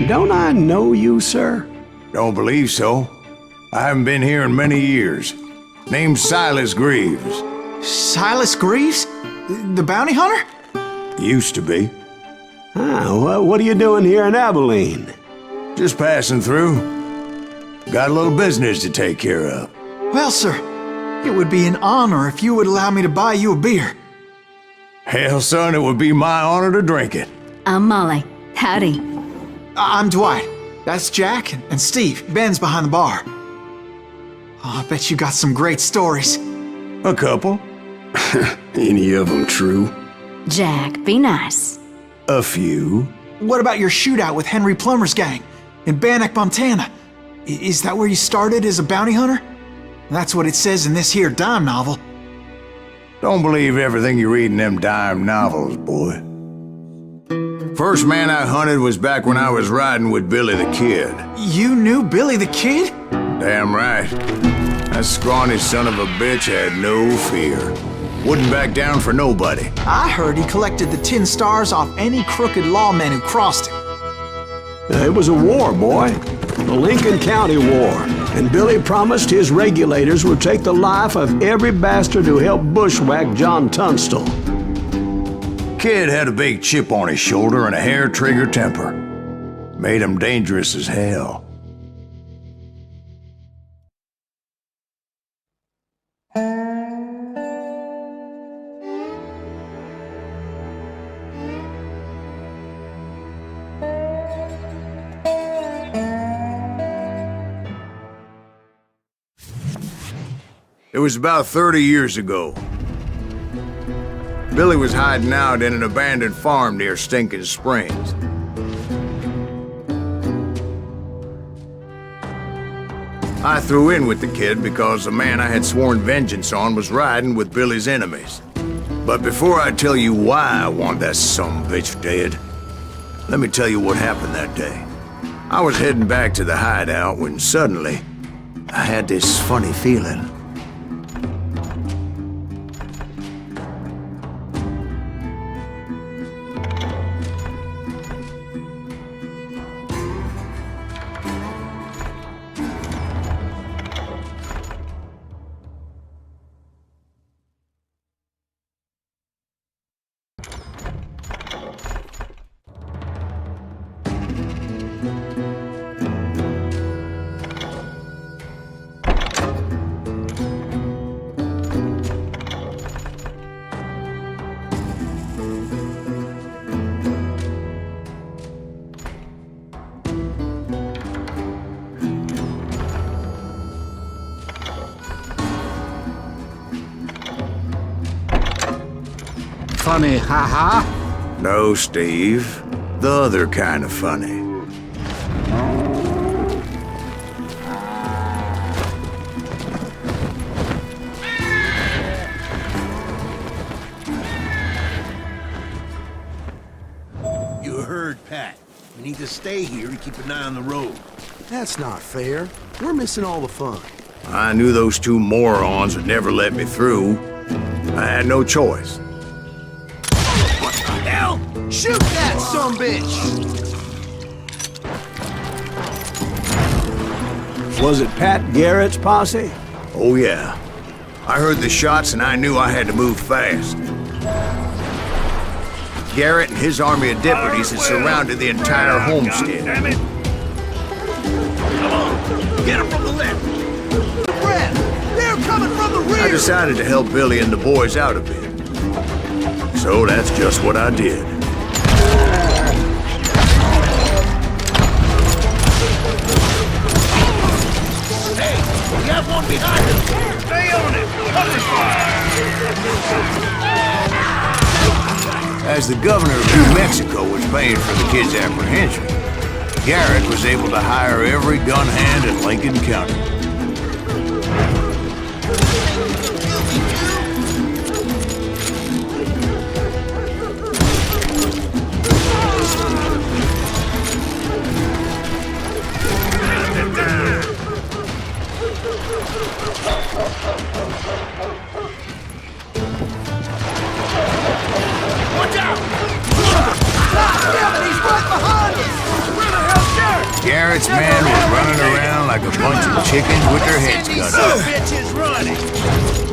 Don't I know you, sir? Don't believe so. I haven't been here in many years. Name's Silas Greaves. Silas Greaves? The bounty hunter? Used to be. What are you doing here in Abilene? Just passing through. Got a little business to take care of. Well, sir, it would be an honor if you would allow me to buy you a beer. Hell, son, it would be my honor to drink it. I'm Molly. Howdy. I'm Dwight. That's Jack and Steve. Ben's behind the bar. Oh, I bet you got some great stories. A couple. Any of them true? Jack, be nice. A few. What about your shootout with Henry Plummer's gang in Bannock, Montana? Is that where you started as a bounty hunter? That's what it says in this here dime novel. Don't believe everything you read in them dime novels, boy. First man I hunted was back when I was riding with Billy the Kid. You knew Billy the Kid? Damn right. That scrawny son of a bitch had no fear. Wouldn't back down for nobody. I heard he collected the 10 stars off any crooked lawmen who crossed him. It was a war, boy. The Lincoln County War. And Billy promised his regulators would take the life of every bastard who helped bushwhack John Tunstall. Kid had a big chip on his shoulder and a hair-trigger temper. Made him dangerous as hell. It was about 30 years ago. Billy was hiding out in an abandoned farm near Stinking Springs. I threw in with the kid because the man I had sworn vengeance on was riding with Billy's enemies. But before I tell you why I want that sumbitch dead, let me tell you what happened that day. I was heading back to the hideout when suddenly I had this funny feeling. Funny, haha? No, Steve. The other kind of funny. You heard Pat. We need to stay here and keep an eye on the road. That's not fair. We're missing all the fun. I knew those two morons would never let me through. I had no choice. Hell! Shoot that sumbitch! Was it Pat Garrett's posse? Oh yeah. I heard the shots and I knew I had to move fast. Garrett and his army of deputies had surrounded the entire homestead. Damn it! Come on! Get him from the left! Red! They're coming from the rear! I decided to help Billy and the boys out a bit. So that's just what I did. Hey! We have one behind us! Stay on it! Cover fire! As the governor of New Mexico was paying for the kid's apprehension, Garrett was able to hire every gun hand in Lincoln County. Watch out! He's right behind us! Where the hell's like a bunch of chickens with their heads cut off. Bitch is running.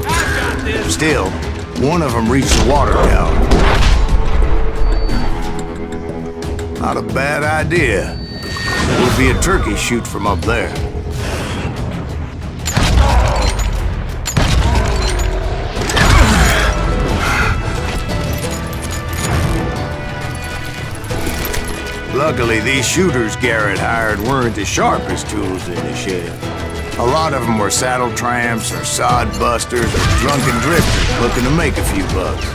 I got this. Still, one of them reached the water tower. Not a bad idea. There would be a turkey shoot from up there. Luckily, these shooters Garrett hired weren't the sharpest tools in the shed. A lot of them were saddle tramps or sod busters or drunken drifters looking to make a few bucks.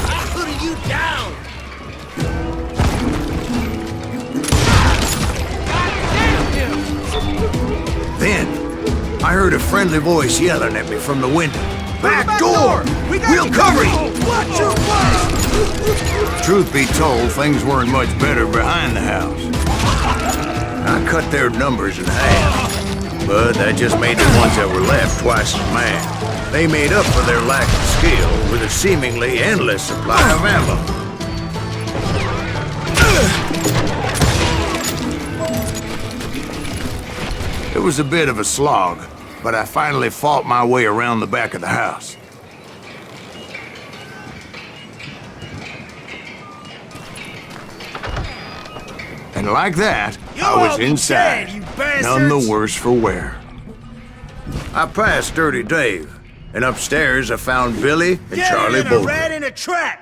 I'll put you down. Then, I heard a friendly voice yelling at me from the window. Back door! We'll cover you! Watch your back. Truth be told, things weren't much better behind the house. I cut their numbers in half, but that just made the ones that were left twice as mad. They made up for their lack of skill with a seemingly endless supply of ammo. It was a bit of a slog, but I finally fought my way around the back of the house. And like that, I was inside, none the worse for wear. I passed Dirty Dave, and upstairs I found Billy and Charlie a both. rat in a trap.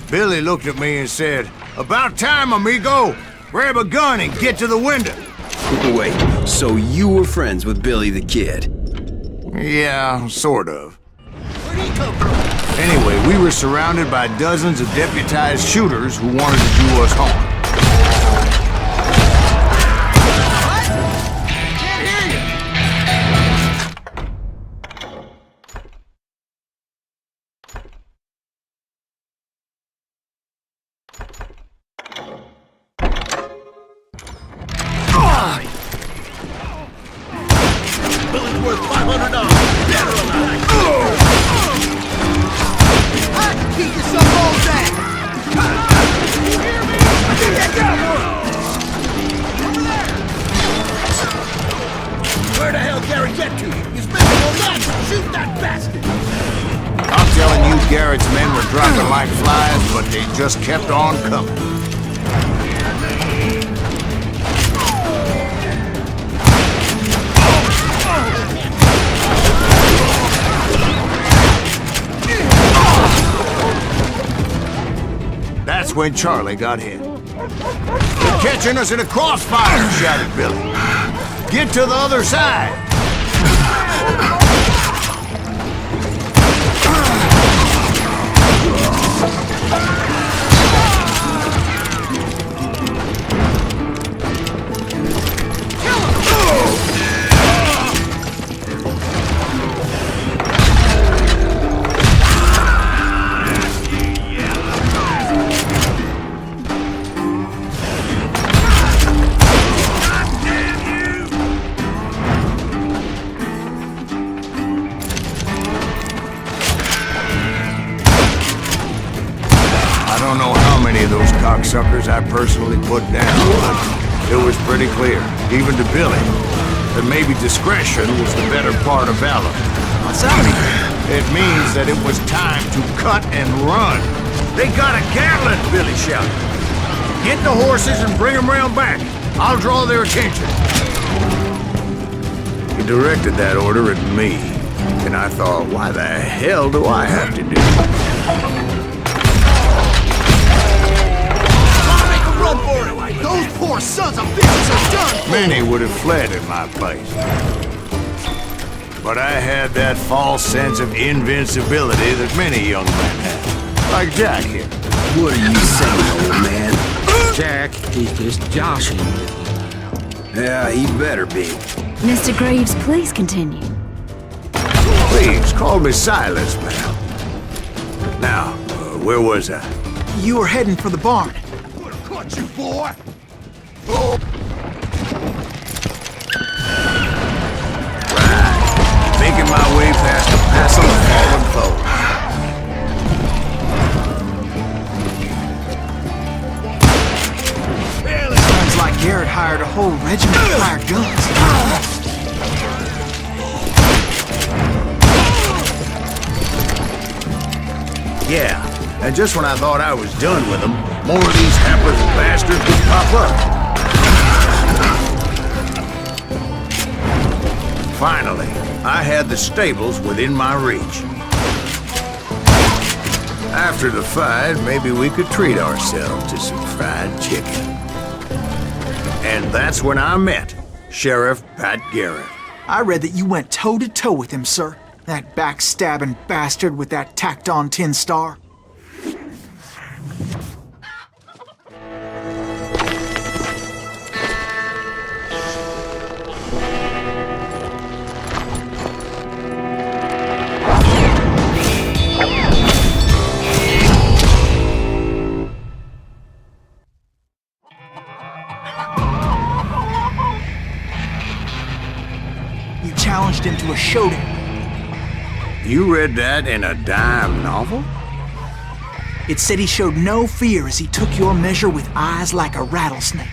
Billy looked at me and said, "About time, amigo! Grab a gun and get to the window!" Wait, so you were friends with Billy the Kid? Yeah, sort of. Where'd he come from? Anyway, we were surrounded by dozens of deputized shooters who wanted to do us harm. Can't hear you. Billy's worth $500. Dead or alive. I can keep you some all day. You hear me? I think I got one. Over there. Where the hell Gary get to? He's missing a lot. Shoot that bastard. I'm telling you, Garrett's men were dropping like flies, but they just kept on coming. That's when Charlie got hit. "They're catching us in a crossfire," shouted Billy. "Get to the other side!" I don't know how many of those cocksuckers I personally put down, but it was pretty clear, even to Billy, that maybe discretion was the better part of valor. What's that mean? It means that it was time to cut and run. "They got a Gatling!" Billy shouted. "Get the horses and bring them round back. I'll draw their attention." He directed that order at me, and I thought, why the hell do I have to do it? Run for it! Those poor sons of bitches are done! Many would have fled in my place. But I had that false sense of invincibility that many young men have. Like Jack here. What are you saying, old man? Jack, he's just joshing with you. Yeah, he better be. Mr. Graves, please continue. Please, call me Silas, pal. Now, where was I? You were heading for the barn. Would have caught you, boy! Right. Making my way past a passel of fallen foes. Sounds like Garrett hired a whole regiment of hired guns. Yeah, and just when I thought I was done with them, more of these hapless bastards would pop up. Finally, I had the stables within my reach. After the fight, maybe we could treat ourselves to some fried chicken. And that's when I met Sheriff Pat Garrett. I read that you went toe-to-toe with him, sir. That backstabbing bastard with that tacked-on tin star. You challenged him to a showdown. You read that in a dime novel? It said he showed no fear as he took your measure with eyes like a rattlesnake.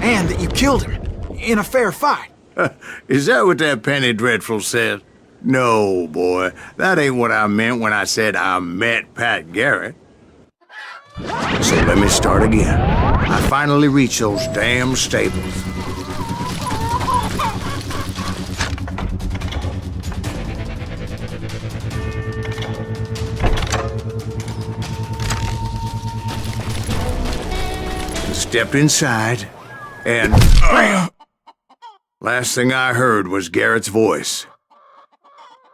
And that you killed him in a fair fight. Is that what that Penny Dreadful said? No, boy. That ain't what I meant when I said I met Pat Garrett. So let me start again. I finally reached those damn stables. Stepped inside, and last thing I heard was Garrett's voice.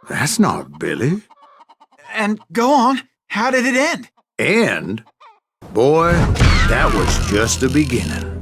That's not Billy. And go on, how did it end? And, boy, that was just the beginning.